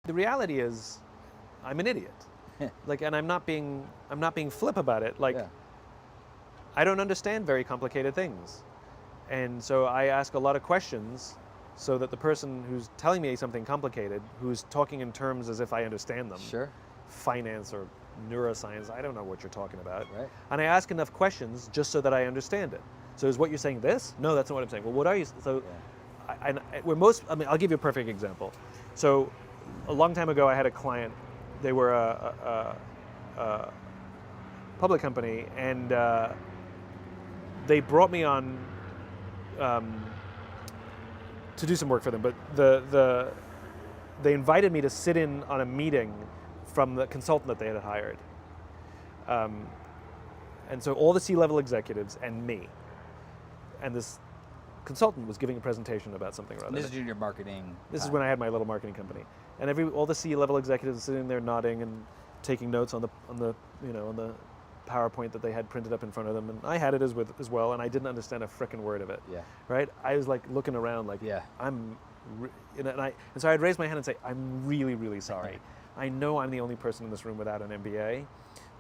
the reality is, I'm an idiot. Like, and I'm not being flip about it. Like, I don't understand very complicated things. And so I ask a lot of questions so that the person who's telling me something complicated, who's talking in terms as if I understand them, finance or neuroscience, I don't know what you're talking about. And I ask enough questions just so that I understand it. So is what you're saying this? No, that's not what I'm saying. Well, what are you? So I'll give you a perfect example. So a long time ago, I had a client. They were a public company, and they brought me on to do some work for them. But they invited me to sit in on a meeting from the consultant that they had hired. And so all the C-level executives and me, and this consultant was giving a presentation about something or other. This is junior marketing. This is when I had my little marketing company, and all the C-level executives sitting there nodding and taking notes on the PowerPoint that they had printed up in front of them, and I had it as well, and I didn't understand a frickin' word of it. Right? I was like looking around, like and so I'd raise my hand and say, "I'm really, really sorry. I know I'm the only person in this room without an MBA,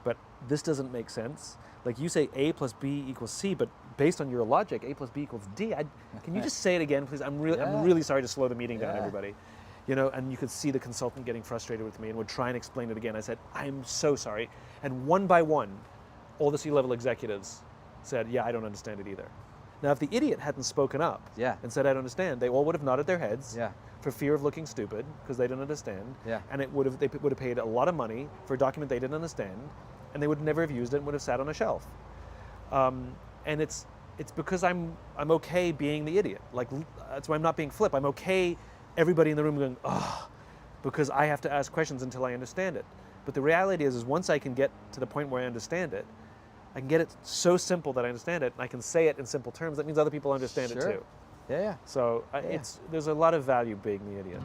but this doesn't make sense. Like, you say A plus B equals C, but based on your logic, A plus B equals D. Can you just say it again, please? I'm really sorry to slow the meeting down, everybody." You know, and you could see the consultant getting frustrated with me and would try and explain it again. I said, "I'm so sorry." And one by one, all the C-level executives said, "Yeah, I don't understand it either." Now, if the idiot hadn't spoken up and said, "I don't understand," they all would have nodded their heads for fear of looking stupid because they didn't understand. And they would have paid a lot of money for a document they didn't understand, and they would never have used it and would have sat on a shelf. And it's because I'm okay being the idiot. Like, that's why I'm not being flip. I'm okay everybody in the room going, "Oh," because I have to ask questions until I understand it. But the reality is once I can get to the point where I understand it, I can get it so simple that I understand it, and I can say it in simple terms. That means other people understand it too. So there's a lot of value being the idiot.